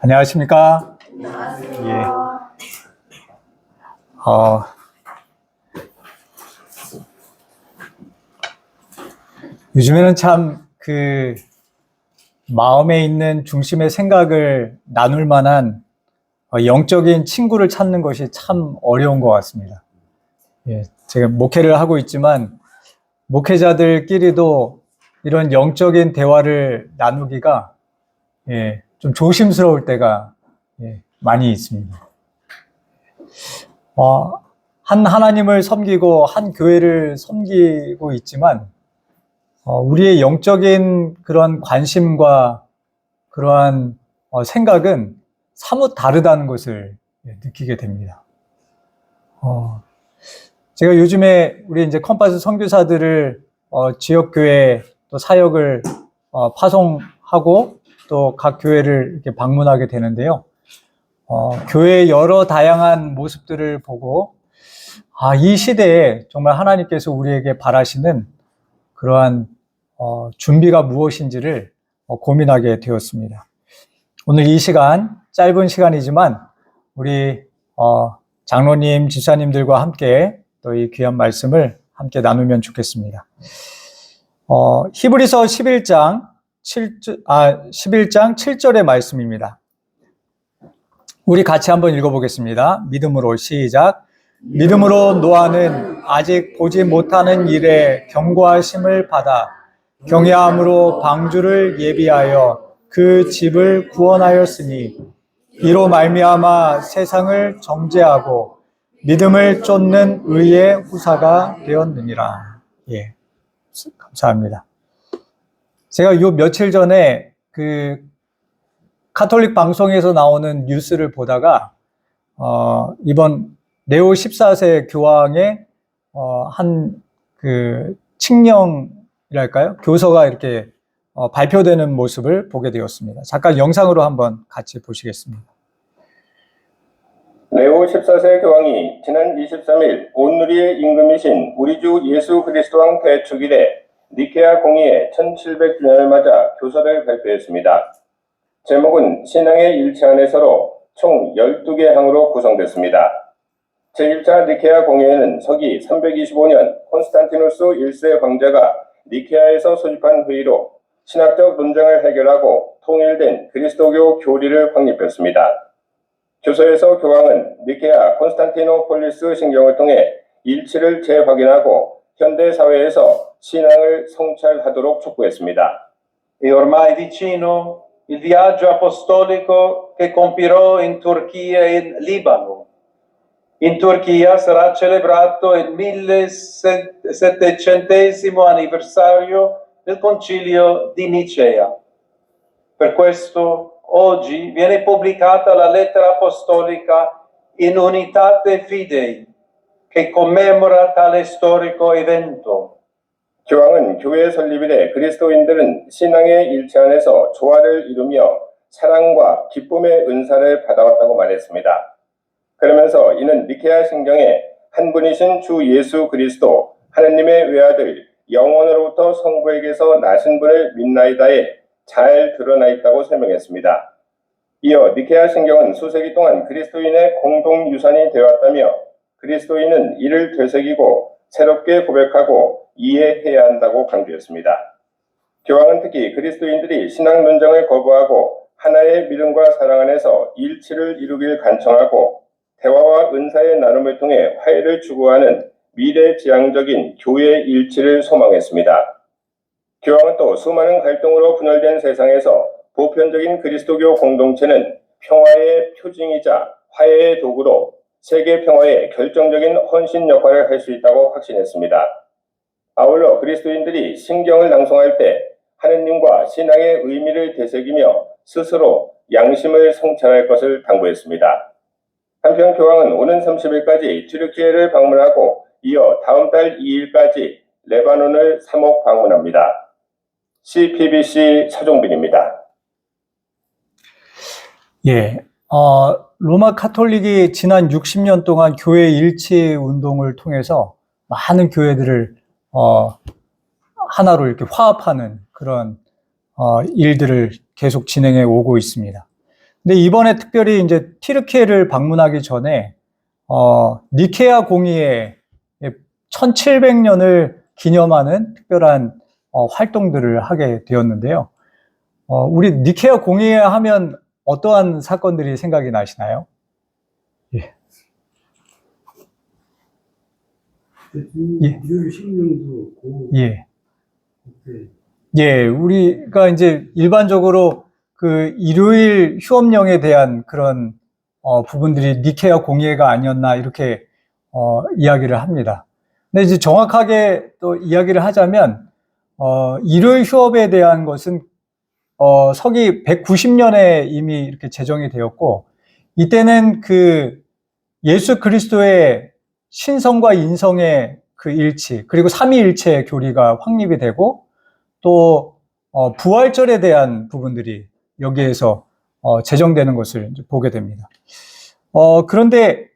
안녕하십니까? 안녕하세요. 예. 요즘에는 참 마음에 있는 중심의 생각을 나눌 만한 영적인 친구를 찾는 것이 참 어려운 것 같습니다. 예, 제가 목회를 하고 있지만 목회자들끼리도 이런 영적인 대화를 나누기가 좀 조심스러울 때가 많이 있습니다. 한 하나님을 섬기고 한 교회를 섬기고 있지만 우리의 영적인 그런 관심과 그러한 생각은 사뭇 다르다는 것을 느끼게 됩니다. 제가 요즘에 우리 이제 컴파스 선교사들을 지역교회 또 사역을 파송하고 또 각 교회를 이렇게 방문하게 되는데요. 교회의 여러 다양한 모습들을 보고 이 시대에 정말 하나님께서 우리에게 바라시는 그러한 준비가 무엇인지를 고민하게 되었습니다. 오늘 이 시간, 짧은 시간이지만 우리 장로님, 집사님들과 함께 또 이 귀한 말씀을 함께 나누면 좋겠습니다. 히브리서 11장 7절의 말씀입니다. 우리 같이 한번 읽어보겠습니다. 믿음으로 시작. 믿음으로 노아는 아직 보지 못하는 일에 경고하심을 받아 경외함으로 방주를 예비하여 그 집을 구원하였으니 이로 말미암아 세상을 정죄하고 믿음을 쫓는 의의 후사가 되었느니라. 예, 감사합니다. 제가 요 며칠 전에 카톨릭 방송에서 나오는 뉴스를 보다가 이번 레오 14세 교황의 한 칙령이랄까요? 교서가 이렇게 발표되는 모습을 보게 되었습니다. 잠깐 영상으로 한번 같이 보시겠습니다. 레오 14세 교황이 지난 23일 온 누리의 임금이신 우리 주 예수 그리스도 왕 대축일에 니케아 공의회 1700주년을 맞아 교서를 발표했습니다. 제목은 신앙의 일체 안에서로 총 12개 항으로 구성됐습니다. 제1차 니케아 공의회는 서기 325년 콘스탄티누스 1세 황제가 니케아에서 소집한 회의로 신학적 논쟁을 해결하고 통일된 그리스도교 교리를 확립했습니다. 교서에서 교황은 니케아 콘스탄티노폴리스 신경을 통해 일치를 재확인하고 현대 사회에서 신앙을 성찰하도록 촉구했습니다. È ormai vicino il viaggio apostolico che compirò in Turchia e in Libano. In Turchia sarà celebrato il 1700° anniversario del Concilio di Nicea. Per questo oggi viene pubblicata la lettera apostolica In Unitate Fidei, che commemora tale storico evento. 교황은 교회 설립일에 그리스도인들은 신앙의 일체 안에서 조화를 이루며 사랑과 기쁨의 은사를 받아왔다고 말했습니다. 그러면서 이는 니케아 신경에 한 분이신 주 예수 그리스도 하나님의 외아들 영원으로부터 성부에게서 나신 분을 믿나이다에 잘 드러나 있다고 설명했습니다. 이어 니케아 신경은 수세기 동안 그리스도인의 공동 유산이 되었다며 그리스도인은 이를 되새기고 새롭게 고백하고 이해해야 한다고 강조했습니다. 교황은 특히 그리스도인들이 신앙 논쟁을 거부하고 하나의 믿음과 사랑 안에서 일치를 이루길 간청하고 대화와 은사의 나눔을 통해 화해를 추구하는 미래지향적인 교회 일치를 소망했습니다. 교황은 또 수많은 갈등으로 분열된 세상에서 보편적인 그리스도교 공동체는 평화의 표징이자 화해의 도구로 세계 평화에 결정적인 헌신 역할을 할 수 있다고 확신했습니다. 아울러 그리스도인들이 신경을 낭송할 때 하느님과 신앙의 의미를 되새기며 스스로 양심을 성찰할 것을 당부했습니다. 한편 교황은 오는 30일까지 튀르키예를 방문하고 이어 다음 달 2일까지 레바논을 3억 방문합니다. CPBC 차종빈입니다. 예, 로마 카톨릭이 지난 60년 동안 교회 일치 운동을 통해서 많은 교회들을 하나로 이렇게 화합하는 그런 일들을 계속 진행해 오고 있습니다. 근데 이번에 특별히 이제 튀르키예를 방문하기 전에 니케아 공의회 1700년을 기념하는 특별한 활동들을 하게 되었는데요. 우리 니케아 공의회 하면 어떠한 사건들이 생각이 나시나요? 예. 예. 일요일 식량도 고 예. 그때 예, 우리가 이제 일반적으로 그 일요일 휴업령에 대한 그런 부분들이 니케아 공의회가 아니었나 이렇게 이야기를 합니다. 근데 이제 정확하게 또 이야기를 하자면 일요일 휴업에 대한 것은 서기 190년에 이미 이렇게 제정이 되었고, 이때는 그 예수 그리스도의 신성과 인성의 그 일치, 그리고 삼위일체의 교리가 확립이 되고, 또 부활절에 대한 부분들이 여기에서 제정되는 것을 이제 보게 됩니다. 그런데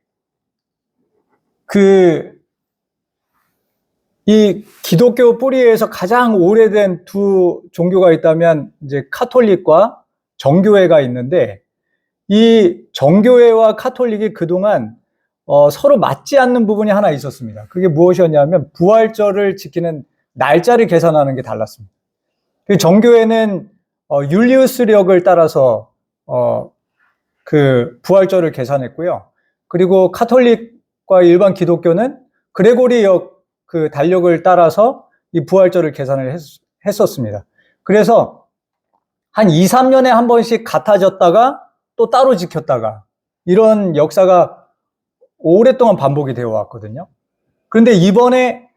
이 기독교 뿌리에서 가장 오래된 두 종교가 있다면 이제 카톨릭과 정교회가 있는데, 이 정교회와 카톨릭이 그동안 서로 맞지 않는 부분이 하나 있었습니다. 그게 무엇이었냐면 부활절을 지키는 날짜를 계산하는 게 달랐습니다. 그 정교회는 율리우스력을 따라서 그 부활절을 계산했고요. 그리고 카톨릭과 일반 기독교는 그레고리역 그 달력을 따라서 이 부활절을 계산을 했었습니다. 그래서 한 2, 3년에 한 번씩 같아졌다가 또 따로 지켰다가 이런 역사가 오랫동안 반복이 되어 왔거든요. 그런데 이번에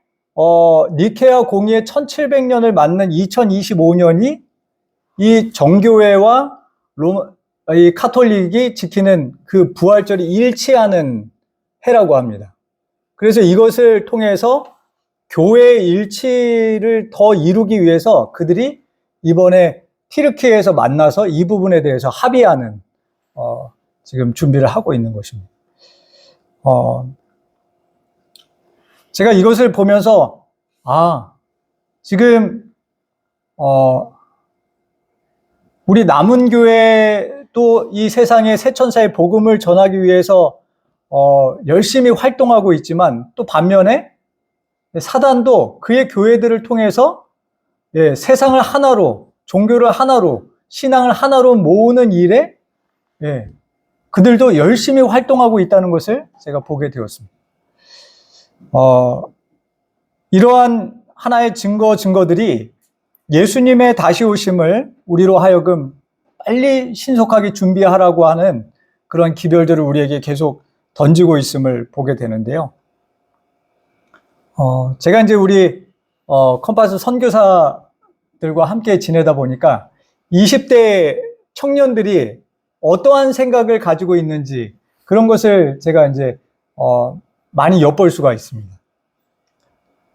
니케아 공의회 1700년을 맞는 2025년이 이 정교회와 이 카톨릭이 지키는 그 부활절이 일치하는 해라고 합니다. 그래서 이것을 통해서 교회의 일치를 더 이루기 위해서 그들이 이번에 튀르키예에서 만나서 이 부분에 대해서 합의하는 지금 준비를 하고 있는 것입니다. 제가 이것을 보면서 지금 우리 남은교회도 이 세상의 새천사의 복음을 전하기 위해서 열심히 활동하고 있지만, 또 반면에 사단도 그의 교회들을 통해서 세상을 하나로, 종교를 하나로, 신앙을 하나로 모으는 일에 그들도 열심히 활동하고 있다는 것을 제가 보게 되었습니다. 이러한 하나의 증거들이 예수님의 다시 오심을 우리로 하여금 빨리 신속하게 준비하라고 하는 그런 기별들을 우리에게 계속 던지고 있음을 보게 되는데요. 제가 이제 우리 컴파스 선교사들과 함께 지내다 보니까 20대 청년들이 어떠한 생각을 가지고 있는지 그런 것을 제가 이제 많이 엿볼 수가 있습니다.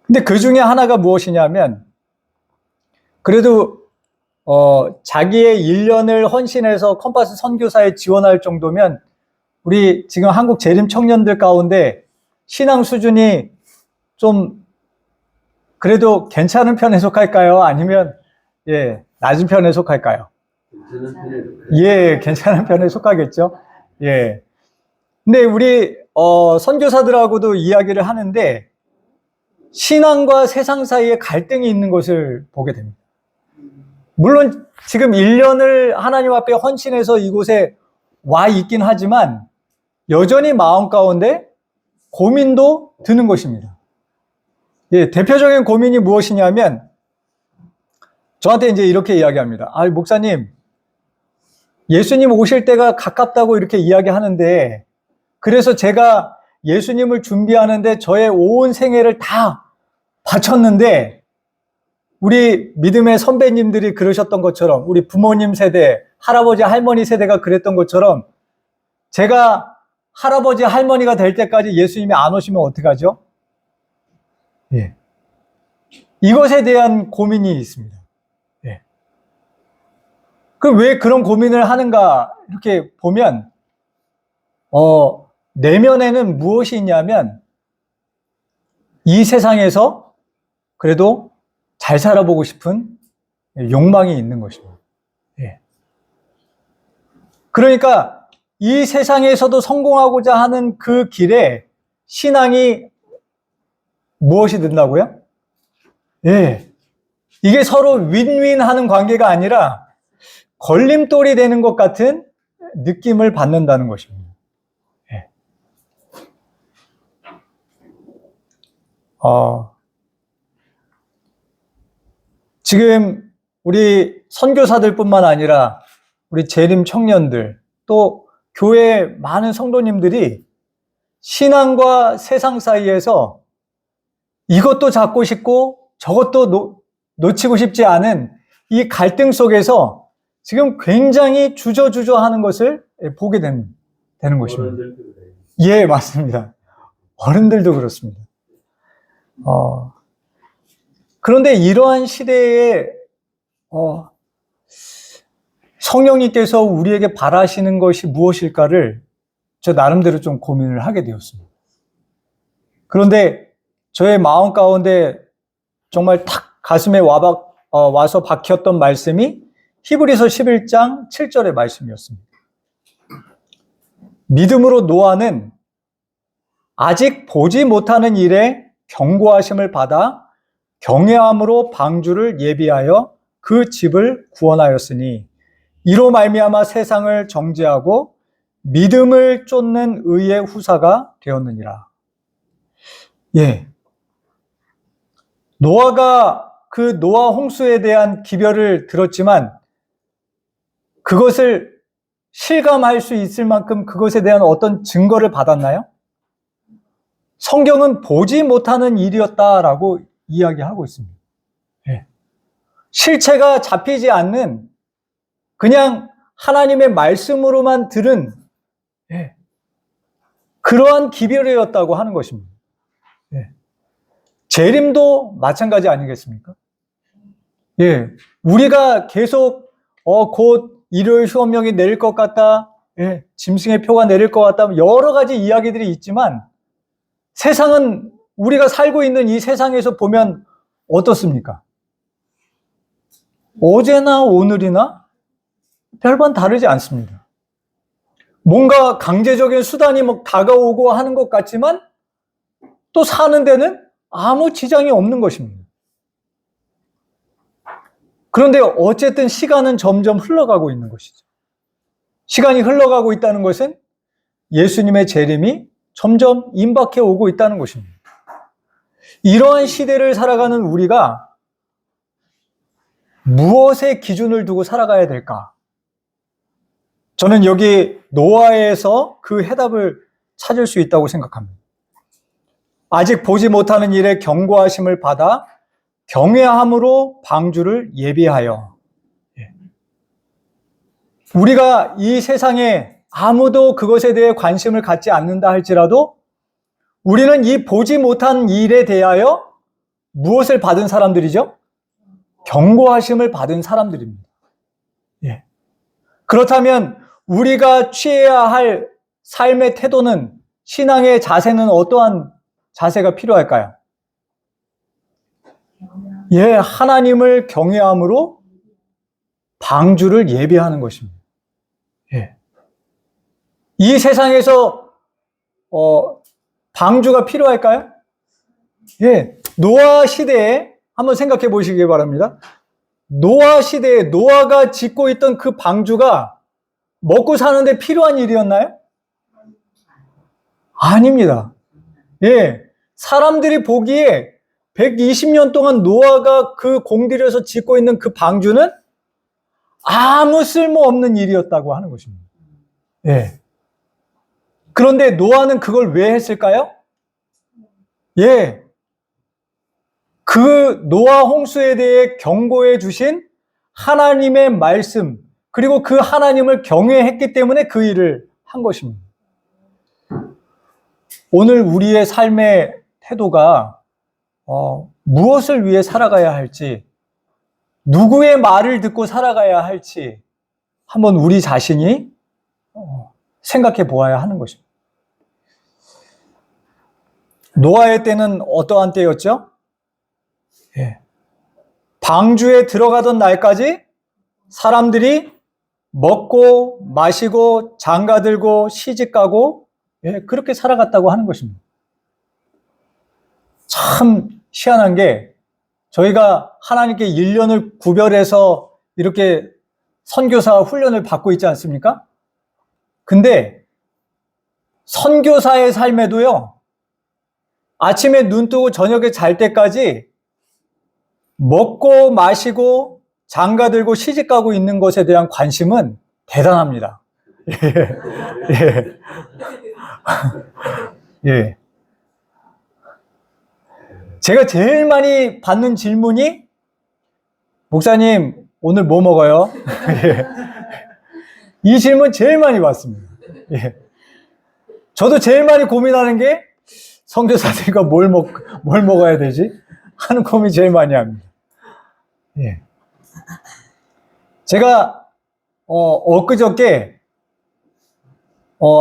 근데 그 중에 하나가 무엇이냐면, 그래도 자기의 1년을 헌신해서 컴파스 선교사에 지원할 정도면 우리 지금 한국 재림 청년들 가운데 신앙 수준이 좀 그래도 괜찮은 편에 속할까요? 아니면 낮은 편에 속할까요? 괜찮은 편에 예, 괜찮은 편에 속하겠죠. 예. 근데 우리 선교사들하고도 이야기를 하는데 신앙과 세상 사이에 갈등이 있는 것을 보게 됩니다. 물론 지금 1년을 하나님 앞에 헌신해서 이곳에 와 있긴 하지만 여전히 마음 가운데 고민도 드는 것입니다. 예, 대표적인 고민이 무엇이냐면 저한테 이제 이렇게 이야기합니다. 목사님, 예수님 오실 때가 가깝다고 이렇게 이야기하는데, 그래서 제가 예수님을 준비하는데 저의 온 생애를 다 바쳤는데, 우리 믿음의 선배님들이 그러셨던 것처럼, 우리 부모님 세대, 할아버지, 할머니 세대가 그랬던 것처럼, 제가 할아버지, 할머니가 될 때까지 예수님이 안 오시면 어떡하죠? 예. 이것에 대한 고민이 있습니다. 예. 그럼 왜 그런 고민을 하는가, 이렇게 보면, 내면에는 무엇이 있냐면, 이 세상에서 그래도 잘 살아보고 싶은 욕망이 있는 것입니다. 예. 그러니까 이 세상에서도 성공하고자 하는 그 길에 신앙이 무엇이 된다고요? 예. 이게 서로 윈윈 하는 관계가 아니라 걸림돌이 되는 것 같은 느낌을 받는다는 것입니다. 예. 지금 우리 선교사들뿐만 아니라 우리 재림 청년들 또 교회 많은 성도님들이 신앙과 세상 사이에서 이것도 잡고 싶고 저것도 놓치고 싶지 않은 이 갈등 속에서 지금 굉장히 주저주저 하는 것을 보게 되는 것입니다. 어른들도 그래요. 예, 맞습니다. 어른들도 그렇습니다. 그런데 이러한 시대에 성령님께서 우리에게 바라시는 것이 무엇일까를 저 나름대로 좀 고민을 하게 되었습니다. 그런데 저의 마음 가운데 정말 탁 가슴에 와서 박혔던 말씀이 히브리서 11장 7절의 말씀이었습니다. 믿음으로 노아는 아직 보지 못하는 일에 경고하심을 받아 경외함으로 방주를 예비하여 그 집을 구원하였으니 이로 말미암아 세상을 정죄하고 믿음을 쫓는 의의 후사가 되었느니라. 예. 노아가 그 노아 홍수에 대한 기별을 들었지만 그것을 실감할 수 있을 만큼 그것에 대한 어떤 증거를 받았나요? 성경은 보지 못하는 일이었다라고 이야기하고 있습니다. 예. 실체가 잡히지 않는 그냥 하나님의 말씀으로만 들은 그러한 기별이었다고 하는 것입니다. 재림도 마찬가지 아니겠습니까? 예, 우리가 계속 곧 일요일 휴업령이 내릴 것 같다, 짐승의 표가 내릴 것 같다, 여러 가지 이야기들이 있지만 세상은 우리가 살고 있는 이 세상에서 보면 어떻습니까? 어제나 오늘이나 별반 다르지 않습니다. 뭔가 강제적인 수단이 다가오고 하는 것 같지만 또 사는 데는 아무 지장이 없는 것입니다. 그런데 어쨌든 시간은 점점 흘러가고 있는 것이죠. 시간이 흘러가고 있다는 것은 예수님의 재림이 점점 임박해 오고 있다는 것입니다. 이러한 시대를 살아가는 우리가 무엇의 기준을 두고 살아가야 될까? 저는 여기 노아에서 그 해답을 찾을 수 있다고 생각합니다. 아직 보지 못하는 일에 경고하심을 받아 경외함으로 방주를 예비하여. 우리가 이 세상에 아무도 그것에 대해 관심을 갖지 않는다 할지라도 우리는 이 보지 못한 일에 대하여 무엇을 받은 사람들이죠? 경고하심을 받은 사람들입니다. 예. 그렇다면 우리가 취해야 할 삶의 태도는, 신앙의 자세는 어떠한 자세가 필요할까요? 예, 하나님을 경외함으로 방주를 예비하는 것입니다. 예. 이 세상에서 방주가 필요할까요? 예, 노아 시대에 한번 생각해 보시기 바랍니다. 노아 시대에 노아가 짓고 있던 그 방주가 먹고 사는데 필요한 일이었나요? 아닙니다. 예, 사람들이 보기에 120년 동안 노아가 그 공들여서 짓고 있는 그 방주는 아무 쓸모없는 일이었다고 하는 것입니다. 예. 그런데 노아는 그걸 왜 했을까요? 예. 그 노아 홍수에 대해 경고해 주신 하나님의 말씀, 그리고 그 하나님을 경외했기 때문에 그 일을 한 것입니다. 오늘 우리의 삶의 태도가 무엇을 위해 살아가야 할지, 누구의 말을 듣고 살아가야 할지 한번 우리 자신이 생각해 보아야 하는 것입니다. 노아의 때는 어떠한 때였죠? 예. 방주에 들어가던 날까지 사람들이 먹고 마시고 장가들고 시집가고 그렇게 살아갔다고 하는 것입니다. 참 희한한 게 저희가 하나님께 1년을 구별해서 이렇게 선교사 훈련을 받고 있지 않습니까? 근데 선교사의 삶에도요, 아침에 눈 뜨고 저녁에 잘 때까지 먹고 마시고 장가들고 시집가고 있는 것에 대한 관심은 대단합니다. 예. 예. 제가 제일 많이 받는 질문이, 목사님, 오늘 뭐 먹어요? 예. 이 질문 제일 많이 받습니다. 예. 저도 제일 많이 고민하는 게, 선교사들과 뭘 먹어야 되지? 하는 고민 제일 많이 합니다. 예. 제가, 엊그저께,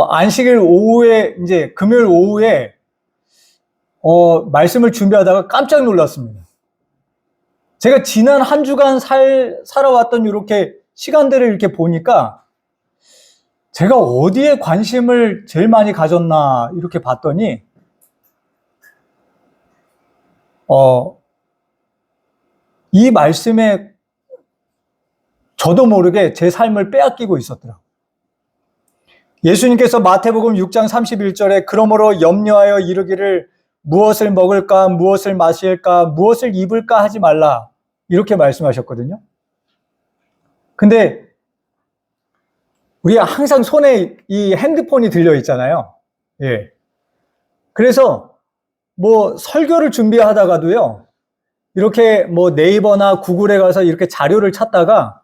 안식일 오후에, 이제 금요일 오후에, 말씀을 준비하다가 깜짝 놀랐습니다. 제가 지난 한 주간 살아왔던 이렇게 시간들을 이렇게 보니까 제가 어디에 관심을 제일 많이 가졌나 이렇게 봤더니, 이 말씀에 저도 모르게 제 삶을 빼앗기고 있었더라고요. 예수님께서 마태복음 6장 31절에 그러므로 염려하여 이르기를 무엇을 먹을까, 무엇을 마실까, 무엇을 입을까 하지 말라 이렇게 말씀하셨거든요. 근데 우리가 항상 손에 이 핸드폰이 들려 있잖아요. 예. 그래서 뭐 설교를 준비하다가도요, 이렇게 뭐 네이버나 구글에 가서 이렇게 자료를 찾다가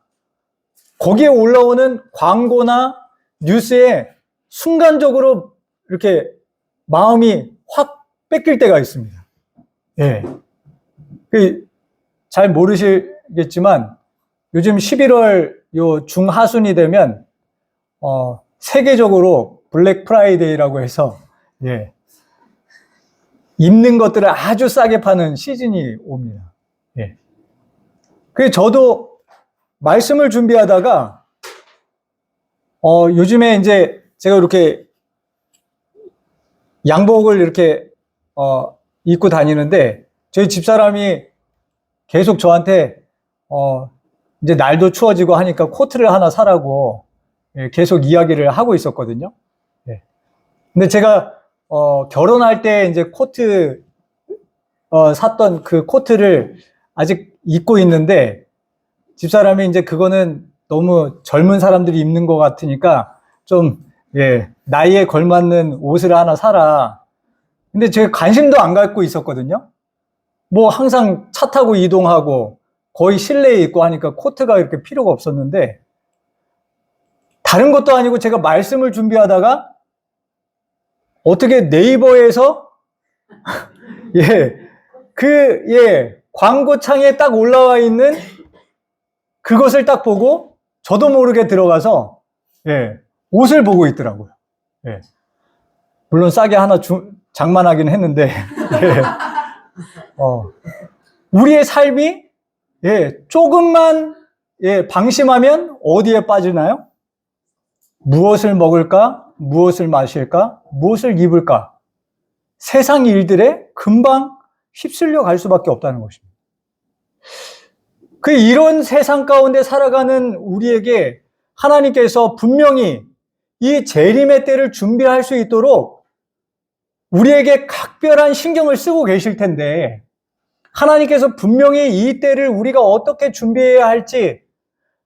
거기에 올라오는 광고나 뉴스에 순간적으로 이렇게 마음이 확 뺏길 때가 있습니다. 예. 잘 모르시겠지만 요즘 11월 요 중하순이 되면 세계적으로 블랙 프라이데이라고 해서 예. 입는 것들을 아주 싸게 파는 시즌이 옵니다. 예. 그래서 저도 말씀을 준비하다가 요즘에 이제 제가 이렇게 양복을 이렇게 입고 다니는데 저희 집사람이 계속 저한테 이제 날도 추워지고 하니까 코트를 하나 사라고 계속 이야기를 하고 있었거든요. 예. 근데 제가 결혼할 때 이제 코트 샀던 그 코트를 아직 입고 있는데 집사람이 이제 그거는 너무 젊은 사람들이 입는 것 같으니까 좀 나이에 걸맞는 옷을 하나 사라. 근데 제가 관심도 안 갖고 있었거든요. 뭐 항상 차 타고 이동하고 거의 실내에 있고 하니까 코트가 이렇게 필요가 없었는데 다른 것도 아니고 제가 말씀을 준비하다가 어떻게 네이버에서 광고창에 딱 올라와 있는 그것을 딱 보고 저도 모르게 들어가서 옷을 보고 있더라고요. 예. 물론 싸게 하나 장만하긴 했는데 우리의 삶이 조금만 방심하면 어디에 빠지나요? 무엇을 먹을까? 무엇을 마실까? 무엇을 입을까? 세상 일들에 금방 휩쓸려 갈 수밖에 없다는 것입니다. 이런 세상 가운데 살아가는 우리에게 하나님께서 분명히 이 재림의 때를 준비할 수 있도록 우리에게 각별한 신경을 쓰고 계실 텐데 하나님께서 분명히 이 때를 우리가 어떻게 준비해야 할지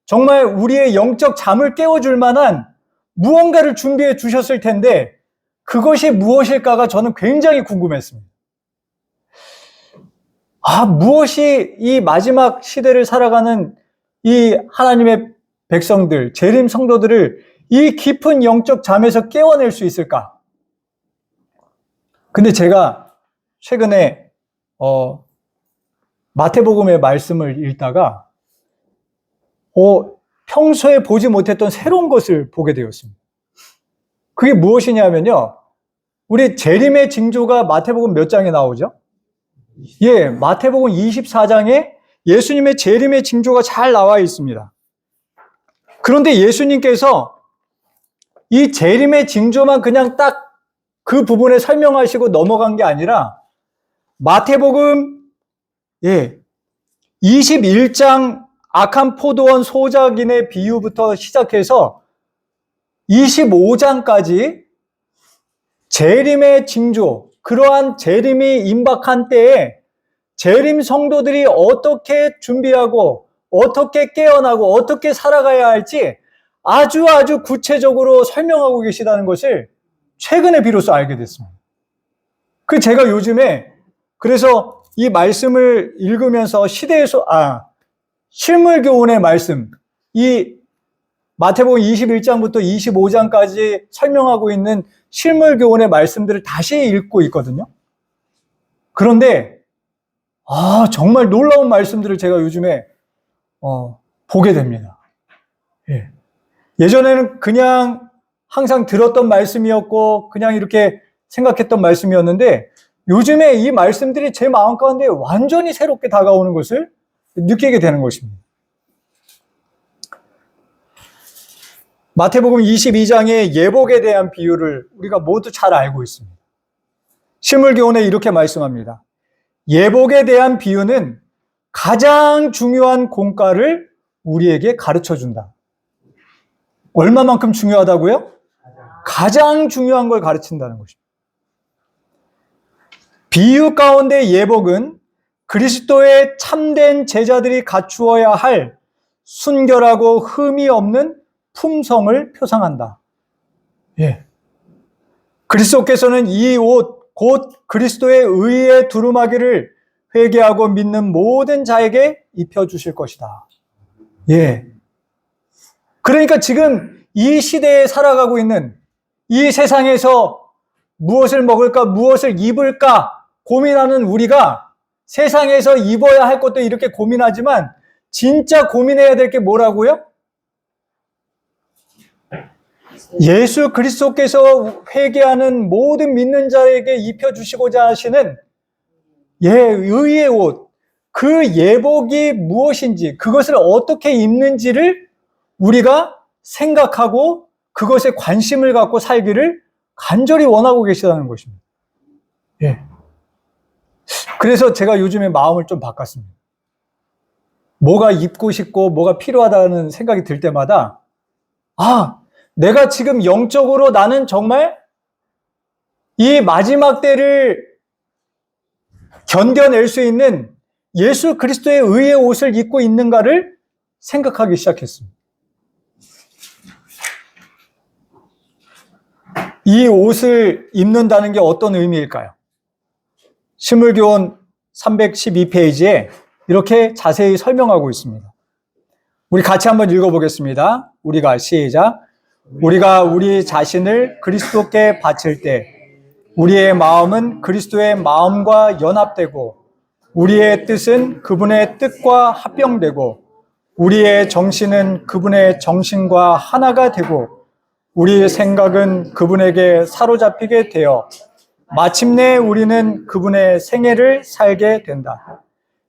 정말 우리의 영적 잠을 깨워줄 만한 무언가를 준비해 주셨을 텐데 그것이 무엇일까가 저는 굉장히 궁금했습니다. 무엇이 이 마지막 시대를 살아가는 이 하나님의 백성들, 재림 성도들을 이 깊은 영적 잠에서 깨워낼 수 있을까? 근데 제가 최근에 마태복음의 말씀을 읽다가 평소에 보지 못했던 새로운 것을 보게 되었습니다. 그게 무엇이냐면요. 우리 재림의 징조가 마태복음 몇 장에 나오죠? 마태복음 24장에 예수님의 재림의 징조가 잘 나와 있습니다. 그런데 예수님께서 이 재림의 징조만 그냥 딱 그 부분에 설명하시고 넘어간 게 아니라 마태복음 21장 악한 포도원 소작인의 비유부터 시작해서 25장까지 재림의 징조, 그러한 재림이 임박한 때에 재림 성도들이 어떻게 준비하고 어떻게 깨어나고 어떻게 살아가야 할지 아주 구체적으로 설명하고 계시다는 것을 최근에 비로소 알게 됐습니다. 제가 요즘에 그래서 이 말씀을 읽으면서 실물교훈의 말씀, 이 마태복음 21장부터 25장까지 설명하고 있는 실물교훈의 말씀들을 다시 읽고 있거든요. 그런데 정말 놀라운 말씀들을 제가 요즘에 보게 됩니다. 예전에는 그냥 항상 들었던 말씀이었고 그냥 이렇게 생각했던 말씀이었는데 요즘에 이 말씀들이 제 마음 가운데 완전히 새롭게 다가오는 것을 느끼게 되는 것입니다. 마태복음 22장의 예복에 대한 비유를 우리가 모두 잘 알고 있습니다. 실물교훈에 이렇게 말씀합니다. 예복에 대한 비유는 가장 중요한 공과를 우리에게 가르쳐준다. 얼마만큼 중요하다고요? 가장 중요한 걸 가르친다는 것입니다. 비유 가운데 예복은 그리스도의 참된 제자들이 갖추어야 할 순결하고 흠이 없는 품성을 표상한다. 그리스도께서는 이 옷, 곧 그리스도의 의의 두루마기를 회개하고 믿는 모든 자에게 입혀주실 것이다. 그러니까 지금 이 시대에 살아가고 있는 이 세상에서 무엇을 먹을까, 무엇을 입을까 고민하는 우리가 세상에서 입어야 할 것도 이렇게 고민하지만 진짜 고민해야 될 게 뭐라고요? 예수 그리스도께서 회개하는 모든 믿는 자에게 입혀주시고자 하시는 의의 옷, 그 예복이 무엇인지, 그것을 어떻게 입는지를 우리가 생각하고 그것에 관심을 갖고 살기를 간절히 원하고 계시다는 것입니다. 그래서 제가 요즘에 마음을 좀 바꿨습니다. 뭐가 입고 싶고 뭐가 필요하다는 생각이 들 때마다 내가 지금 영적으로 나는 정말 이 마지막 때를 견뎌낼 수 있는 예수 그리스도의 의의 옷을 입고 있는가를 생각하기 시작했습니다. 이 옷을 입는다는 게 어떤 의미일까요? 실물교훈 312페이지에 이렇게 자세히 설명하고 있습니다. 우리 같이 한번 읽어보겠습니다. 우리가 시작. 우리가 우리 자신을 그리스도께 바칠 때 우리의 마음은 그리스도의 마음과 연합되고 우리의 뜻은 그분의 뜻과 합병되고 우리의 정신은 그분의 정신과 하나가 되고 우리의 생각은 그분에게 사로잡히게 되어 마침내 우리는 그분의 생애를 살게 된다.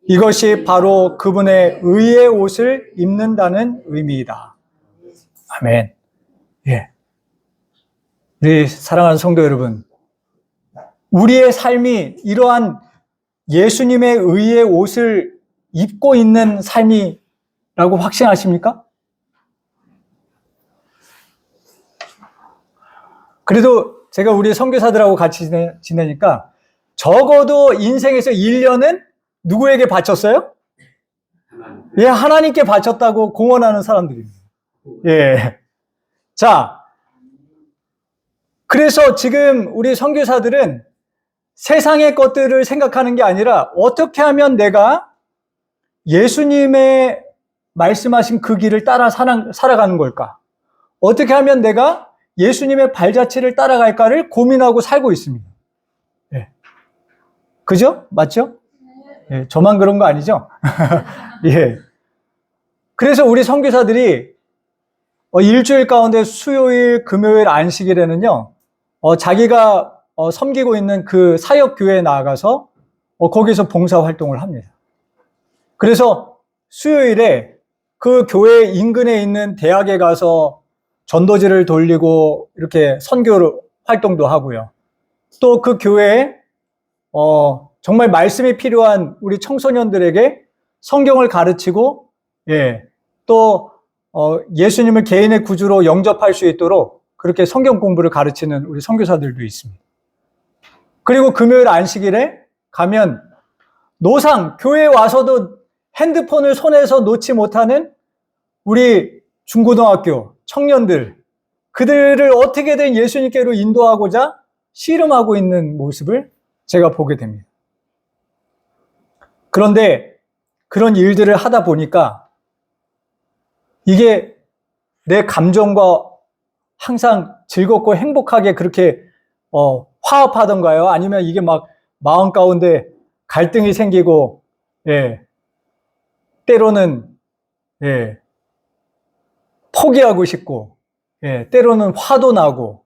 이것이 바로 그분의 의의 옷을 입는다는 의미이다. 아멘. 우리 사랑하는 성도 여러분, 우리의 삶이 이러한 예수님의 의의 옷을 입고 있는 삶이라고 확신하십니까? 그래도 제가 우리 선교사들하고 같이 지내니까 적어도 인생에서 1년은 누구에게 바쳤어요? 하나님께 바쳤다고 공언하는 사람들입니다. 자, 그래서 지금 우리 선교사들은 세상의 것들을 생각하는 게 아니라 어떻게 하면 내가 예수님의 말씀하신 그 길을 따라 살아가는 걸까? 어떻게 하면 내가 예수님의 발자취를 따라갈까를 고민하고 살고 있습니다. 그죠? 맞죠? 저만 그런 거 아니죠? 그래서 우리 선교사들이 일주일 가운데 수요일, 금요일, 안식일에는요, 자기가 섬기고 있는 그 사역교회에 나아가서 거기서 봉사활동을 합니다. 그래서 수요일에 그 교회 인근에 있는 대학에 가서 전도지를 돌리고 이렇게 선교 활동도 하고요. 또 그 교회에 정말 말씀이 필요한 우리 청소년들에게 성경을 가르치고, 또 예수님을 개인의 구주로 영접할 수 있도록 그렇게 성경 공부를 가르치는 우리 선교사들도 있습니다. 그리고 금요일 안식일에 가면 노상, 교회에 와서도 핸드폰을 손에서 놓지 못하는 우리 중고등학교 청년들, 그들을 어떻게든 예수님께로 인도하고자 씨름하고 있는 모습을 제가 보게 됩니다. 그런데 그런 일들을 하다 보니까 이게 내 감정과 항상 즐겁고 행복하게 그렇게 화합하던가요? 아니면 이게 막 마음 가운데 갈등이 생기고, 때로는 포기하고 싶고, 때로는 화도 나고,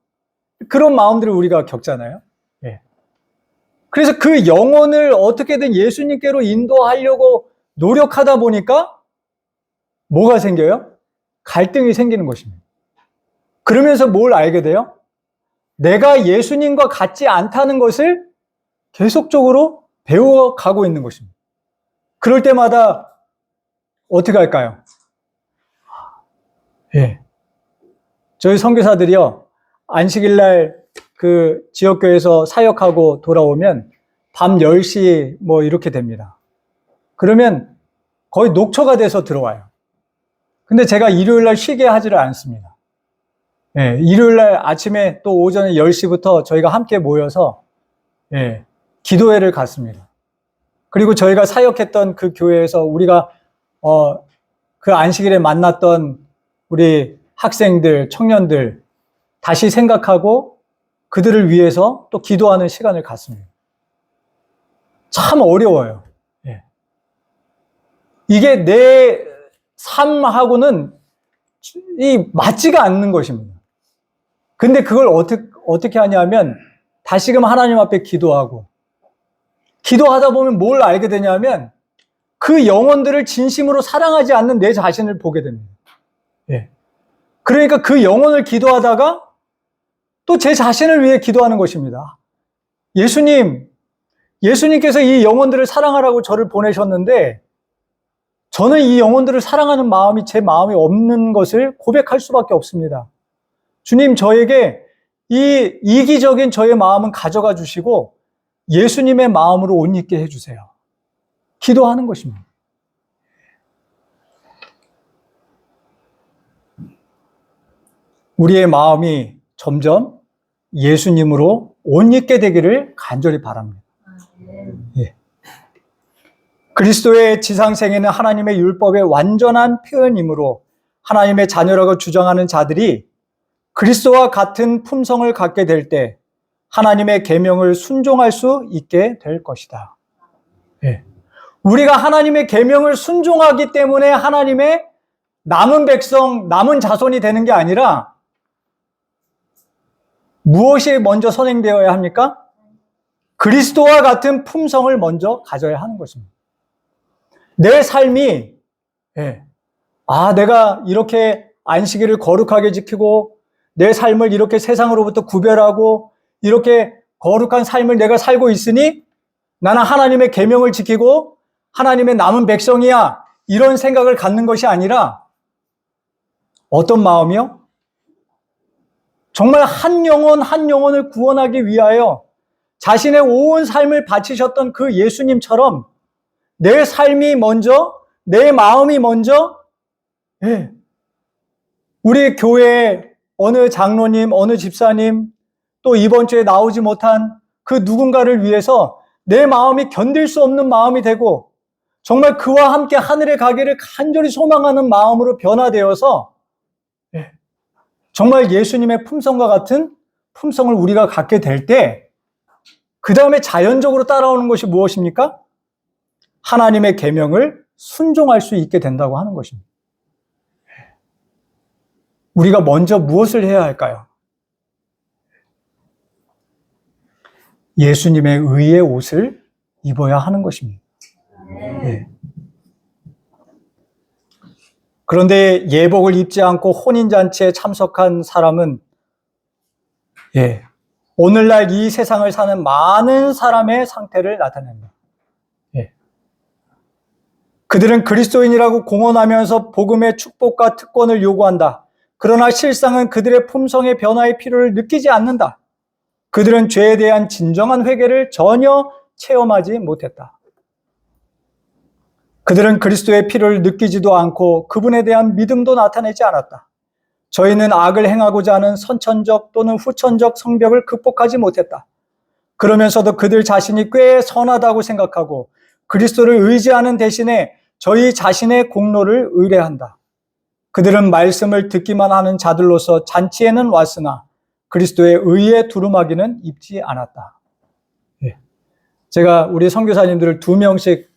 그런 마음들을 우리가 겪잖아요. 그래서 그 영혼을 어떻게든 예수님께로 인도하려고 노력하다 보니까 뭐가 생겨요? 갈등이 생기는 것입니다. 그러면서 뭘 알게 돼요? 내가 예수님과 같지 않다는 것을 계속적으로 배워가고 있는 것입니다. 그럴 때마다 어떻게 할까요? 저희 선교사들이요, 안식일날 그 지역교회에서 사역하고 돌아오면 밤 10시 뭐 이렇게 됩니다. 그러면 거의 녹초가 돼서 들어와요. 근데 제가 일요일날 쉬게 하지를 않습니다. 일요일날 아침에 또 오전에 10시부터 저희가 함께 모여서 기도회를 갔습니다. 그리고 저희가 사역했던 그 교회에서 우리가 그 안식일에 만났던 우리 학생들, 청년들 다시 생각하고 그들을 위해서 또 기도하는 시간을 갖습니다. 참 어려워요. 이게 내 삶하고는 맞지가 않는 것입니다. 근데 그걸 어떻게 하냐면 다시금 하나님 앞에 기도하고, 기도하다 보면 뭘 알게 되냐면 그 영혼들을 진심으로 사랑하지 않는 내 자신을 보게 됩니다. 그러니까 그 영혼을 기도하다가 또 제 자신을 위해 기도하는 것입니다. 예수님께서 이 영혼들을 사랑하라고 저를 보내셨는데 저는 이 영혼들을 사랑하는 마음이 제 마음에 없는 것을 고백할 수밖에 없습니다. 주님, 저에게 이 이기적인 저의 마음은 가져가 주시고 예수님의 마음으로 옷 입게 해주세요. 기도하는 것입니다. 우리의 마음이 점점 예수님으로 옷 입게 되기를 간절히 바랍니다. 그리스도의 지상생애는 하나님의 율법의 완전한 표현이므로 하나님의 자녀라고 주장하는 자들이 그리스도와 같은 품성을 갖게 될 때 하나님의 계명을 순종할 수 있게 될 것이다. 우리가 하나님의 계명을 순종하기 때문에 하나님의 남은 백성, 남은 자손이 되는 게 아니라 무엇이 먼저 선행되어야 합니까? 그리스도와 같은 품성을 먼저 가져야 하는 것입니다. 내 삶이 내가 이렇게 안식일을 거룩하게 지키고 내 삶을 이렇게 세상으로부터 구별하고 이렇게 거룩한 삶을 내가 살고 있으니 나는 하나님의 계명을 지키고 하나님의 남은 백성이야, 이런 생각을 갖는 것이 아니라 어떤 마음이요? 정말 한 영혼 한 영혼을 구원하기 위하여 자신의 온 삶을 바치셨던 그 예수님처럼 내 삶이 먼저, 내 마음이 먼저, 우리 교회에 어느 장로님, 어느 집사님, 또 이번 주에 나오지 못한 그 누군가를 위해서 내 마음이 견딜 수 없는 마음이 되고 정말 그와 함께 하늘에 가기를 간절히 소망하는 마음으로 변화되어서 정말 예수님의 품성과 같은 품성을 우리가 갖게 될 때 그 다음에 자연적으로 따라오는 것이 무엇입니까? 하나님의 계명을 순종할 수 있게 된다고 하는 것입니다. 우리가 먼저 무엇을 해야 할까요? 예수님의 의의 옷을 입어야 하는 것입니다. 그런데 예복을 입지 않고 혼인잔치에 참석한 사람은 오늘날 이 세상을 사는 많은 사람의 상태를 나타낸다. 그들은 그리스도인이라고 공언하면서 복음의 축복과 특권을 요구한다. 그러나 실상은 그들의 품성의 변화의 필요를 느끼지 않는다. 그들은 죄에 대한 진정한 회개를 전혀 체험하지 못했다. 그들은 그리스도의 필요를 느끼지도 않고 그분에 대한 믿음도 나타내지 않았다. 저희는 악을 행하고자 하는 선천적 또는 후천적 성벽을 극복하지 못했다. 그러면서도 그들 자신이 꽤 선하다고 생각하고 그리스도를 의지하는 대신에 저희 자신의 공로를 의뢰한다. 그들은 말씀을 듣기만 하는 자들로서 잔치에는 왔으나 그리스도의 의에 두루마기는 입지 않았다. 제가 우리 선교사님들을 2명씩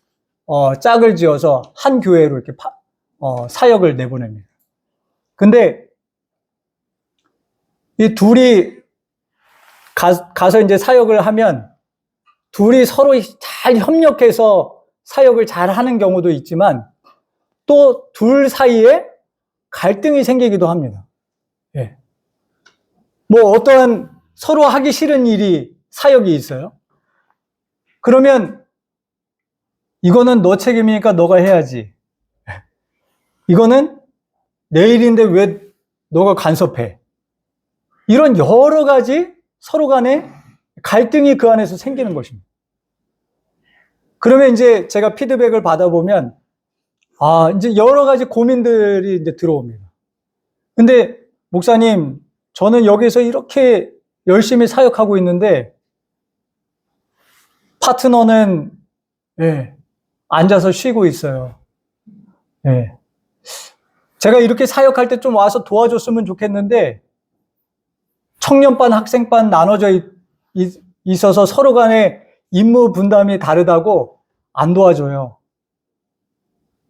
짝을 지어서 한 교회로 이렇게 사역을 내보냅니다. 근데 이 둘이 가서 이제 사역을 하면 둘이 서로 잘 협력해서 사역을 잘 하는 경우도 있지만 또 둘 사이에 갈등이 생기기도 합니다. 뭐 어떠한 서로 하기 싫은 일이 사역이 있어요. 그러면 이거는 너 책임이니까 너가 해야지. 이거는 내 일인데 왜 너가 간섭해? 이런 여러 가지 서로 간에 갈등이 그 안에서 생기는 것입니다. 그러면 이제 제가 피드백을 받아보면, 이제 여러 가지 고민들이 이제 들어옵니다. 근데, 목사님, 저는 여기서 이렇게 열심히 사역하고 있는데, 파트너는, 앉아서 쉬고 있어요. 제가 이렇게 사역할 때 좀 와서 도와줬으면 좋겠는데, 청년반, 학생반 나눠져 있어서 서로 간에 임무 분담이 다르다고 안 도와줘요.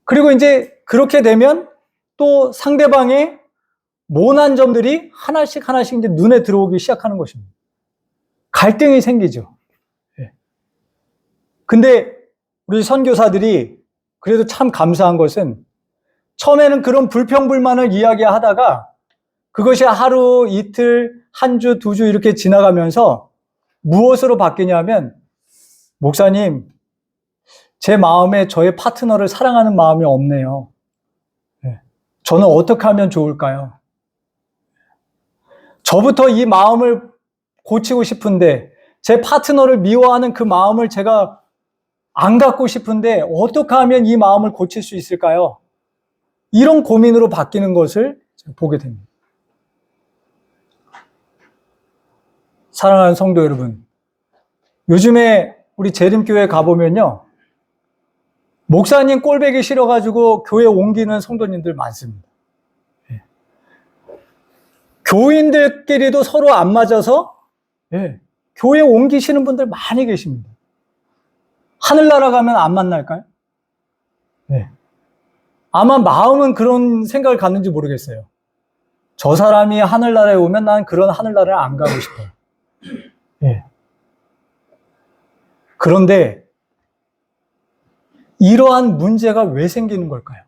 그리고 이제 그렇게 되면 또 상대방의 모난 점들이 하나씩 이제 눈에 들어오기 시작하는 것입니다. 갈등이 생기죠. 근데 우리 선교사들이 그래도 참 감사한 것은 처음에는 그런 불평불만을 이야기하다가 그것이 하루, 이틀, 한 주, 2주 이렇게 지나가면서 무엇으로 바뀌냐면, 목사님, 제 마음에 저의 파트너를 사랑하는 마음이 없네요. 저는 어떻게 하면 좋을까요? 저부터 이 마음을 고치고 싶은데 제 파트너를 미워하는 그 마음을 제가 안 갖고 싶은데 어떻게 하면 이 마음을 고칠 수 있을까요? 이런 고민으로 바뀌는 것을 보게 됩니다. 사랑하는 성도 여러분, 요즘에 우리 재림교회 가보면요, 목사님 꼴보기 싫어가지고 교회 옮기는 성도님들 많습니다. 교인들끼리도 서로 안 맞아서 교회 옮기시는 분들 많이 계십니다. 하늘나라 가면 안 만날까요? 아마 마음은 그런 생각을 갖는지 모르겠어요. 저 사람이 하늘나라에 오면 난 그런 하늘나라를 안 가고 싶어요. 그런데 이러한 문제가 왜 생기는 걸까요?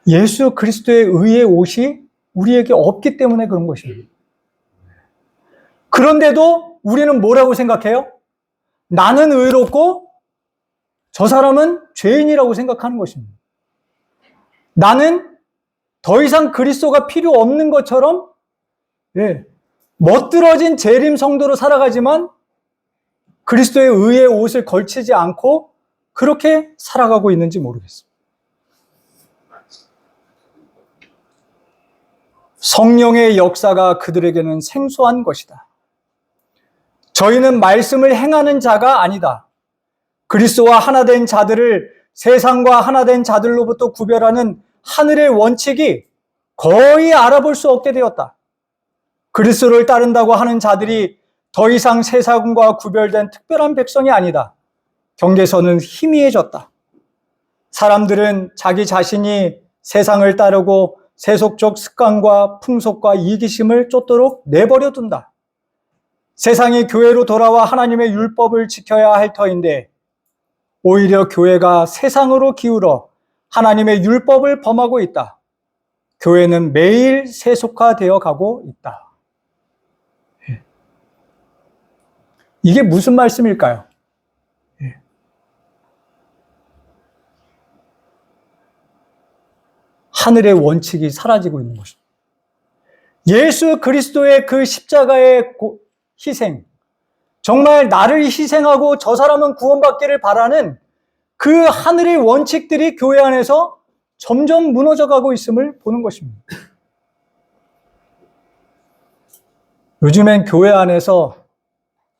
예수 그리스도의 의의 옷이 우리에게 없기 때문에 그런 것입니다. 그런데도 우리는 뭐라고 생각해요? 나는 의롭고 저 사람은 죄인이라고 생각하는 것입니다. 나는 더 이상 그리스도가 필요 없는 것처럼 멋들어진 재림 성도로 살아가지만 그리스도의 의의 옷을 걸치지 않고 그렇게 살아가고 있는지 모르겠습니다. 성령의 역사가 그들에게는 생소한 것이다. 저희는 말씀을 행하는 자가 아니다. 그리스도와 하나 된 자들을 세상과 하나 된 자들로부터 구별하는 하늘의 원칙이 거의 알아볼 수 없게 되었다. 그리스도를 따른다고 하는 자들이 더 이상 세상과 구별된 특별한 백성이 아니다. 경계선은 희미해졌다. 사람들은 자기 자신이 세상을 따르고 세속적 습관과 풍속과 이기심을 쫓도록 내버려 둔다. 세상이 교회로 돌아와 하나님의 율법을 지켜야 할 터인데 오히려 교회가 세상으로 기울어 하나님의 율법을 범하고 있다. 교회는 매일 세속화되어 가고 있다. 이게 무슨 말씀일까요? 하늘의 원칙이 사라지고 있는 것입니다. 예수 그리스도의 그 십자가의 희생, 정말 나를 희생하고 저 사람은 구원받기를 바라는 그 하늘의 원칙들이 교회 안에서 점점 무너져가고 있음을 보는 것입니다. 요즘엔 교회 안에서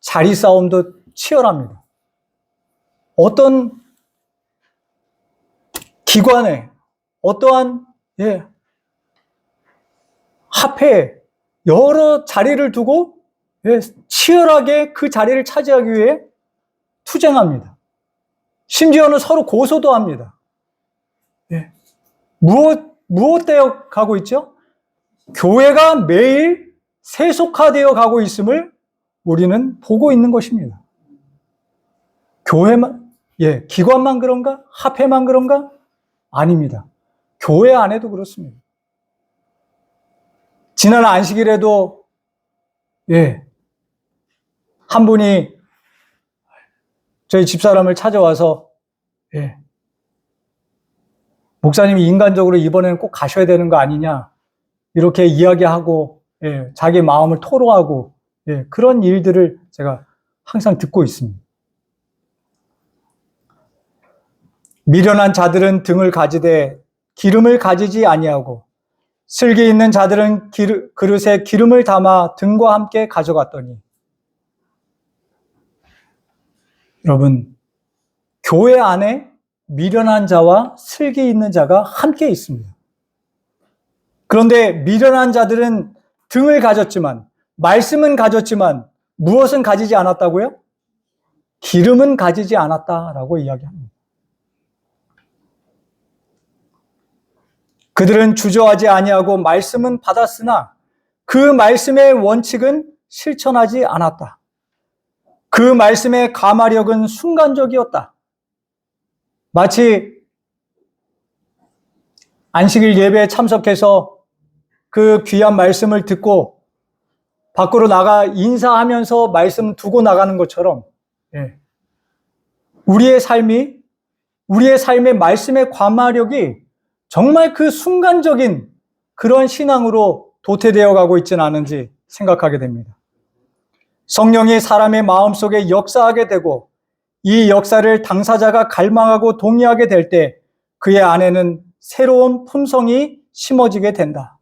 자리 싸움도 치열합니다. 어떤 기관에, 어떠한 합회에 여러 자리를 두고 치열하게 그 자리를 차지하기 위해 투쟁합니다. 심지어는 서로 고소도 합니다. 무엇 되어 가고 있죠? 교회가 매일 세속화되어 가고 있음을 우리는 보고 있는 것입니다. 교회만, 기관만 그런가? 합회만 그런가? 아닙니다. 교회 안에도 그렇습니다. 지난 안식일에도, 한 분이 저희 집사람을 찾아와서, 목사님이 인간적으로 이번에는 꼭 가셔야 되는 거 아니냐, 이렇게 이야기하고, 자기 마음을 토로하고, 그런 일들을 제가 항상 듣고 있습니다. 미련한 자들은 등을 가지되 기름을 가지지 아니하고 슬기 있는 자들은 그릇에 기름을 담아 등과 함께 가져갔더니, 여러분, 교회 안에 미련한 자와 슬기 있는 자가 함께 있습니다. 그런데 미련한 자들은 등을 가졌지만, 말씀은 가졌지만 무엇은 가지지 않았다고요? 기름은 가지지 않았다라고 이야기합니다. 그들은 주저하지 아니하고 말씀은 받았으나 그 말씀의 원칙은 실천하지 않았다. 그 말씀의 가마력은 순간적이었다. 마치 안식일 예배에 참석해서 그 귀한 말씀을 듣고 밖으로 나가 인사하면서 말씀 두고 나가는 것처럼, 우리의 삶의 말씀의 가마력이 정말 그 순간적인 그런 신앙으로 도태되어 가고 있지는 않은지 생각하게 됩니다. 성령이 사람의 마음속에 역사하게 되고 이 역사를 당사자가 갈망하고 동의하게 될 때 그의 안에는 새로운 품성이 심어지게 된다.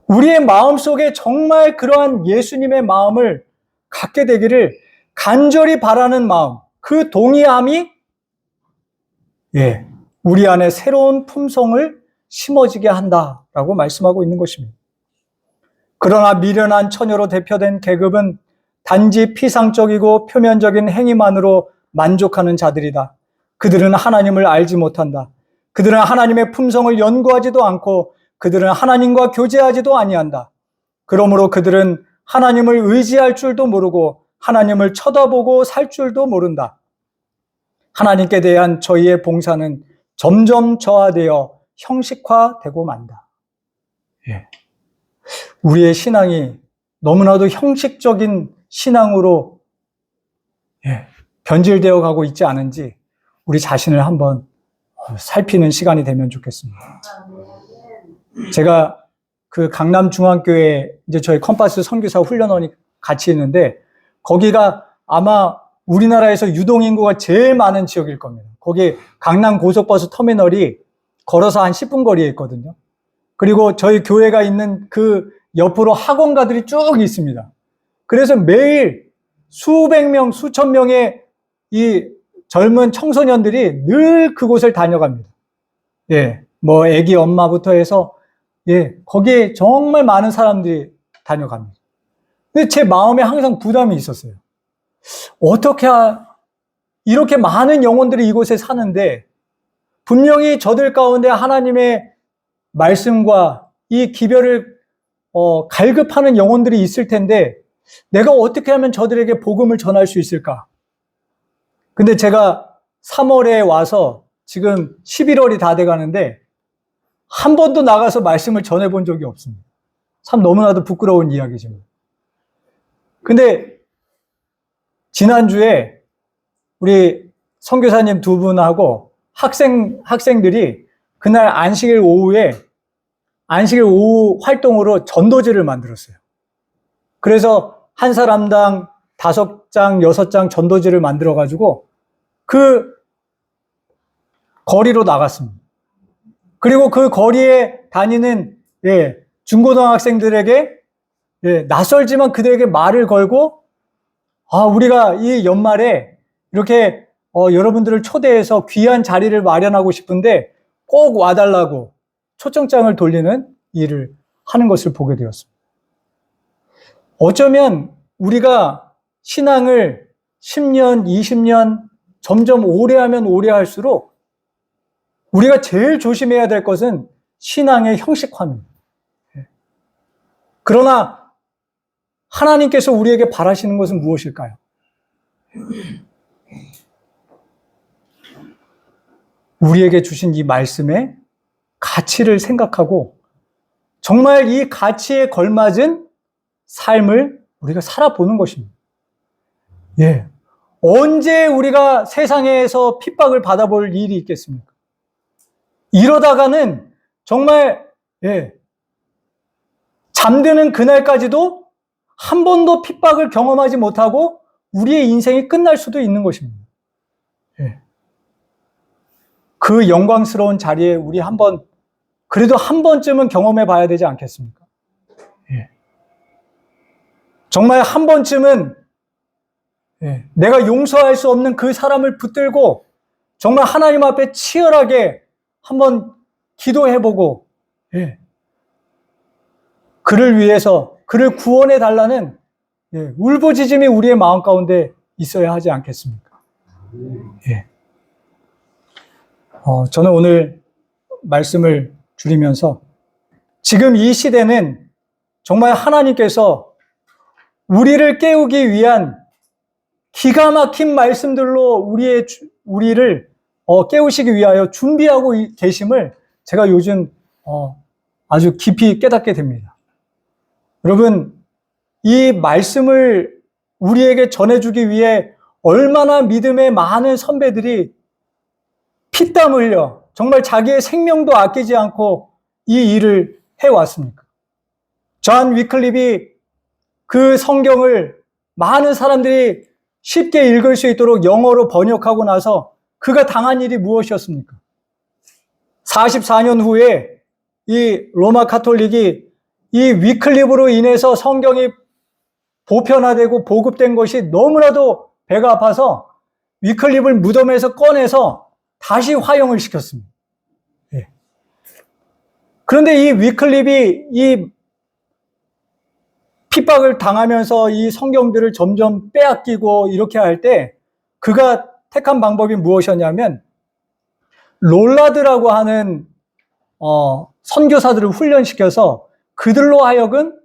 우리의 마음속에 정말 그러한 예수님의 마음을 갖게 되기를 간절히 바라는 마음, 그 동의함이 우리 안에 새로운 품성을 심어지게 한다라고 말씀하고 있는 것입니다. 그러나 미련한 처녀로 대표된 계급은 단지 피상적이고 표면적인 행위만으로 만족하는 자들이다. 그들은 하나님을 알지 못한다. 그들은 하나님의 품성을 연구하지도 않고 그들은 하나님과 교제하지도 아니한다. 그러므로 그들은 하나님을 의지할 줄도 모르고 하나님을 쳐다보고 살 줄도 모른다. 하나님께 대한 저희의 봉사는 점점 저하되어 형식화되고 만다. 우리의 신앙이 너무나도 형식적인 신앙으로 변질되어 가고 있지 않은지 우리 자신을 한번 살피는 시간이 되면 좋겠습니다. 제가 그 강남중앙교회 이제 저희 컴파스 선교사 훈련원이 같이 있는데 거기가 아마 우리나라에서 유동인구가 제일 많은 지역일 겁니다. 거기 강남 고속버스 터미널이 걸어서 한 10분 거리에 있거든요. 그리고 저희 교회가 있는 그 옆으로 학원가들이 쭉 있습니다. 그래서 매일 수백 명, 수천 명의 이 젊은 청소년들이 늘 그곳을 다녀갑니다. 뭐 애기 엄마부터 해서 거기에 정말 많은 사람들이 다녀갑니다. 근데 제 마음에 항상 부담이 있었어요. 어떻게 이렇게 많은 영혼들이 이곳에 사는데 분명히 저들 가운데 하나님의 말씀과 이 기별을 갈급하는 영혼들이 있을 텐데 내가 어떻게 하면 저들에게 복음을 전할 수 있을까? 근데 제가 3월에 와서 지금 11월이 다 돼 가는데 한 번도 나가서 말씀을 전해본 적이 없습니다. 참 너무나도 부끄러운 이야기지만. 근데 지난주에 우리 선교사님 두 분하고 학생들이 그날 안식일 오후 활동으로 전도지를 만들었어요. 그래서 한 사람당 5장, 6장 전도지를 만들어가지고 그 거리로 나갔습니다. 그리고 그 거리에 다니는 중고등학생들에게 낯설지만 그들에게 말을 걸고 우리가 이 연말에 이렇게 여러분들을 초대해서 귀한 자리를 마련하고 싶은데 꼭 와달라고 초청장을 돌리는 일을 하는 것을 보게 되었습니다. 어쩌면 우리가 신앙을 10년, 20년 점점 오래 하면 오래 할수록 우리가 제일 조심해야 될 것은 신앙의 형식화입니다. 그러나 하나님께서 우리에게 바라시는 것은 무엇일까요? 우리에게 주신 이 말씀의 가치를 생각하고 정말 이 가치에 걸맞은 삶을 우리가 살아보는 것입니다. 언제 우리가 세상에서 핍박을 받아볼 일이 있겠습니까? 이러다가는 정말 잠드는 그날까지도 한 번도 핍박을 경험하지 못하고 우리의 인생이 끝날 수도 있는 것입니다. 그 영광스러운 자리에 우리 그래도 한 번쯤은 경험해 봐야 되지 않겠습니까? 정말 한 번쯤은 내가 용서할 수 없는 그 사람을 붙들고 정말 하나님 앞에 치열하게 한번 기도해보고 그를 위해서 그를 구원해 달라는 울부짖음이 우리의 마음 가운데 있어야 하지 않겠습니까? 저는 오늘 말씀을 줄이면서 지금 이 시대는 정말 하나님께서 우리를 깨우기 위한 기가 막힌 말씀들로 우리를 깨우시기 위하여 준비하고 계심을 제가 요즘 아주 깊이 깨닫게 됩니다. 여러분, 이 말씀을 우리에게 전해주기 위해 얼마나 믿음의 많은 선배들이 피땀 흘려 정말 자기의 생명도 아끼지 않고 이 일을 해왔습니까? 존 위클립이 그 성경을 많은 사람들이 쉽게 읽을 수 있도록 영어로 번역하고 나서 그가 당한 일이 무엇이었습니까? 44년 후에 이 로마 카톨릭이 이 위클립으로 인해서 성경이 보편화되고 보급된 것이 너무나도 배가 아파서 위클립을 무덤에서 꺼내서 다시 화형을 시켰습니다. 그런데 이 위클립이 이 핍박을 당하면서 이 성경들을 점점 빼앗기고 이렇게 할 때 그가 택한 방법이 무엇이었냐면 롤라드라고 하는 선교사들을 훈련시켜서 그들로 하여금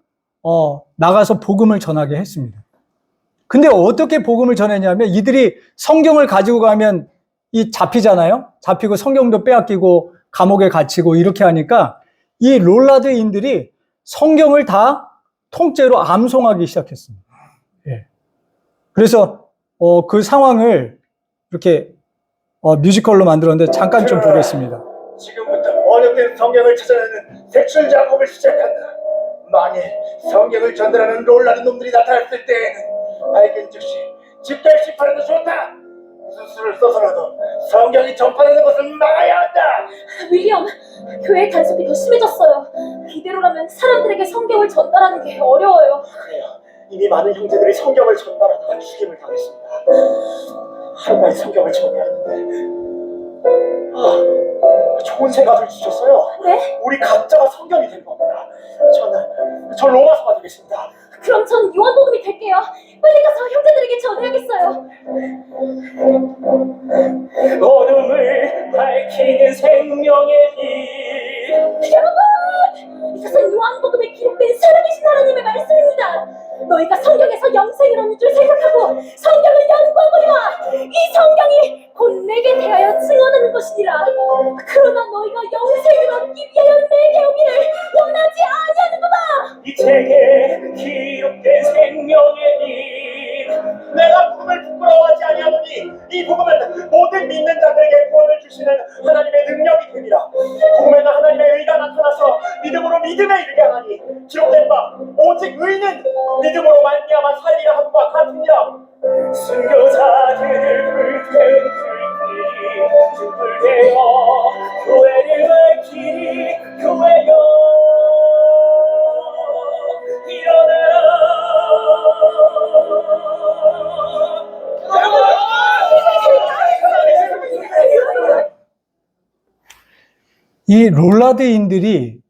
나가서 복음을 전하게 했습니다. 근데 어떻게 복음을 전했냐면 이들이 성경을 가지고 가면 잡히잖아요. 잡히고 성경도 빼앗기고 감옥에 갇히고 이렇게 하니까 이 롤라드인들이 성경을 다 통째로 암송하기 시작했습니다. 그래서 그 상황을 이렇게 뮤지컬로 만들었는데 잠깐 좀 보겠습니다. 지금부터 번역된 성경을 찾아내는 색출 작업을 시작한다. 만일 성경을 전달하는 롤라드 놈들이 나타났을 때에는 알긴 즉시 집결시판해도 좋다. 무슨 수를 써서라도 성경이 전파되는 것을 막아야 한다. 윌리엄, 교회의 단속이 더 심해졌어요. 이대로라면 사람들에게 성경을 전달하는 게 어려워요. 그래요. 이미 많은 형제들이 성경을 전달하다가 죽임을 당했습니다. 하루만에 성경을 전해야 하는데 좋은 생각을 주셨어요. 네? 우리 각자가 성경이 될 겁니다. 전 로마서가 되겠습니다. 그럼 전 요한복음이 될게요. 빨리 가서 형제들에게 전해야겠어요. 어둠을 밝히는 생명의 빛. 여러분! 이것은 요한복음에 기록된 살아계신 하나님의 말씀입니다. 너희가 성경에서 영생을 얻는 줄 생각하고 성경을 연구하거니와 이 성경이 말씀이 곧 내게 대하여 증언하는 것이니라. 그러나 너희가 영생을 얻기 위하여 내게 오기를 원하지 아니하는도다. 이 책에 기록된 생명의 빛, 내가 복음을 부끄러워하지 아니하노니 이 복음은 모든 믿는 자들에게 구원을 주시는 하나님의 능력이 됨이라. 복음에는 하나님의 의가 나타나서 믿음으로 믿음에 이르게 하나니 기록된 바 오직 의는 믿음으로 말미암아 살리라 함과 같으니라. 순교자들을 불태운 불길이 등불되어 교회를 밝히니 교회여 이 롤라드인들이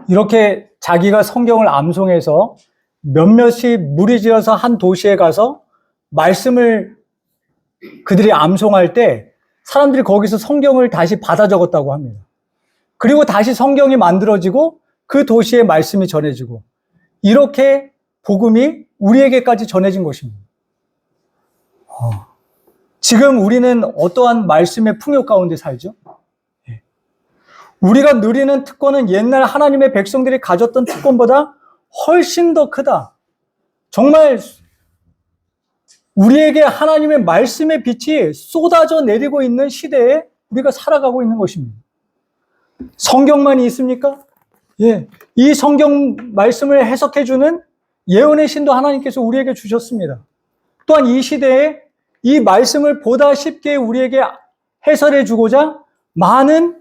이렇게 자기가 성경을 암송해서 몇몇이 무리지어서 한 도시에 가서 말씀을 그들이 암송할 때 사람들이 거기서 성경을 다시 받아 적었다고 합니다. 그리고 다시 성경이 만들어지고 그 도시의 말씀이 전해지고 이렇게 복음이 우리에게까지 전해진 것입니다. 지금 우리는 어떠한 말씀의 풍요 가운데 살죠? 우리가 누리는 특권은 옛날 하나님의 백성들이 가졌던 특권보다 훨씬 더 크다. 정말 우리에게 하나님의 말씀의 빛이 쏟아져 내리고 있는 시대에 우리가 살아가고 있는 것입니다. 성경만이 있습니까? 예. 이 성경 말씀을 해석해주는 예언의 신도 하나님께서 우리에게 주셨습니다. 또한 이 시대에 이 말씀을 보다 쉽게 우리에게 해설해 주고자 많은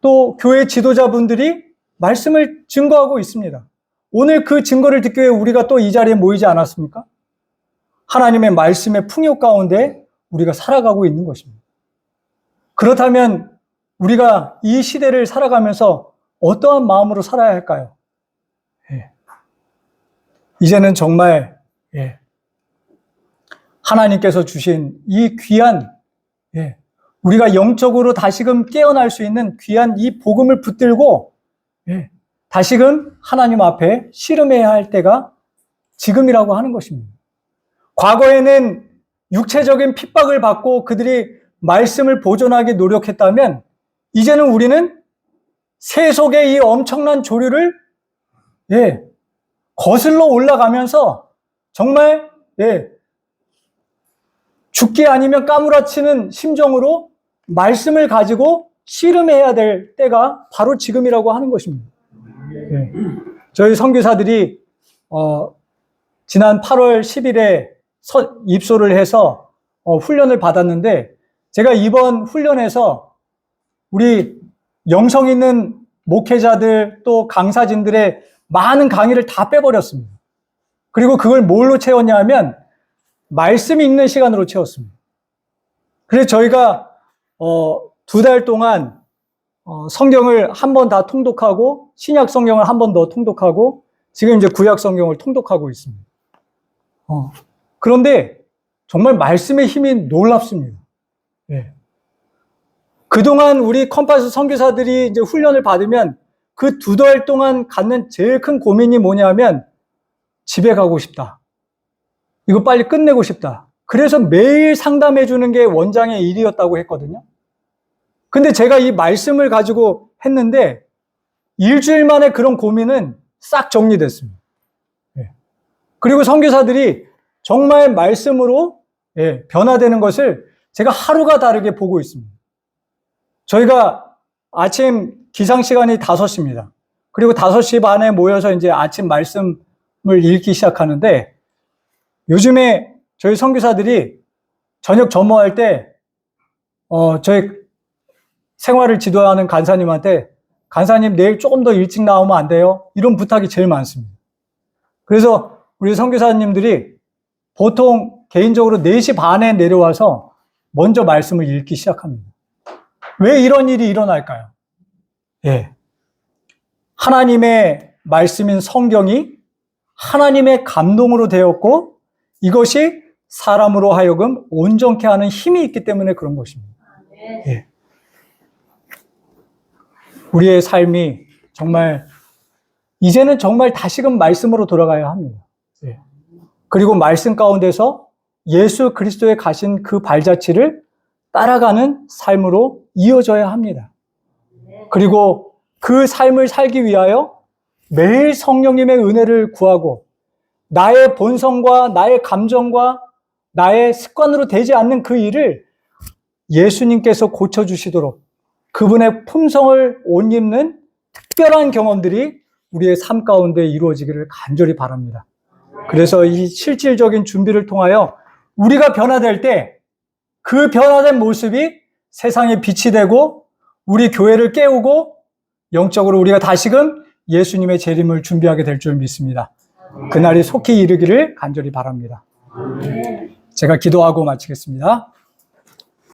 또 교회 지도자분들이 말씀을 증거하고 있습니다. 오늘 그 증거를 듣기 위해 우리가 또 이 자리에 모이지 않았습니까? 하나님의 말씀의 풍요 가운데 우리가 살아가고 있는 것입니다. 그렇다면 우리가 이 시대를 살아가면서 어떠한 마음으로 살아야 할까요? 이제는 정말 하나님께서 주신 이 귀한 우리가 영적으로 다시금 깨어날 수 있는 귀한 이 복음을 붙들고 다시금 하나님 앞에 씨름해야 할 때가 지금이라고 하는 것입니다. 과거에는 육체적인 핍박을 받고 그들이 말씀을 보존하기 노력했다면 이제는 우리는 세속의 이 엄청난 조류를 거슬러 올라가면서 정말 죽기 아니면 까무라치는 심정으로 말씀을 가지고 씨름해야 될 때가 바로 지금이라고 하는 것입니다. 저희 선교사들이 지난 8월 10일에 입소를 해서 훈련을 받았는데 제가 이번 훈련에서 우리 영성 있는 목회자들 또 강사진들의 많은 강의를 다 빼버렸습니다. 그리고 그걸 뭘로 채웠냐 하면 말씀 읽는 시간으로 채웠습니다. 그래서 저희가 2달 동안 성경을 한 번 다 통독하고 신약 성경을 한 번 더 통독하고 지금 이제 구약 성경을 통독하고 있습니다. 그런데 정말 말씀의 힘이 놀랍습니다. 그동안 우리 컴파스 선교사들이 이제 훈련을 받으면 그 2달 동안 갖는 제일 큰 고민이 뭐냐면 집에 가고 싶다. 이거 빨리 끝내고 싶다. 그래서 매일 상담해 주는 게 원장의 일이었다고 했거든요. 근데 제가 이 말씀을 가지고 했는데 일주일 만에 그런 고민은 싹 정리됐습니다. 그리고 선교사들이 정말 말씀으로 변화되는 것을 제가 하루가 다르게 보고 있습니다. 저희가 아침 기상 시간이 5시입니다. 그리고 5시 반에 모여서 이제 아침 말씀을 읽기 시작하는데 요즘에 저희 선교사들이 저녁 점호할 때 저희 생활을 지도하는 간사님한테 간사님 내일 조금 더 일찍 나오면 안 돼요? 이런 부탁이 제일 많습니다. 그래서 우리 선교사님들이 보통 개인적으로 4시 반에 내려와서 먼저 말씀을 읽기 시작합니다. 왜 이런 일이 일어날까요? 하나님의 말씀인 성경이 하나님의 감동으로 되었고 이것이 사람으로 하여금 온전케 하는 힘이 있기 때문에 그런 것입니다. 우리의 삶이 정말 이제는 정말 다시금 말씀으로 돌아가야 합니다. 그리고 말씀 가운데서 예수 그리스도의 가신 그 발자취를 따라가는 삶으로 이어져야 합니다. 그리고 그 삶을 살기 위하여 매일 성령님의 은혜를 구하고 나의 본성과 나의 감정과 나의 습관으로 되지 않는 그 일을 예수님께서 고쳐주시도록 그분의 품성을 옷 입는 특별한 경험들이 우리의 삶 가운데 이루어지기를 간절히 바랍니다. 그래서 이 실질적인 준비를 통하여 우리가 변화될 때 그 변화된 모습이 세상에 빛이 되고 우리 교회를 깨우고 영적으로 우리가 다시금 예수님의 재림을 준비하게 될 줄 믿습니다. 그날이 속히 이르기를 간절히 바랍니다. 제가 기도하고 마치겠습니다.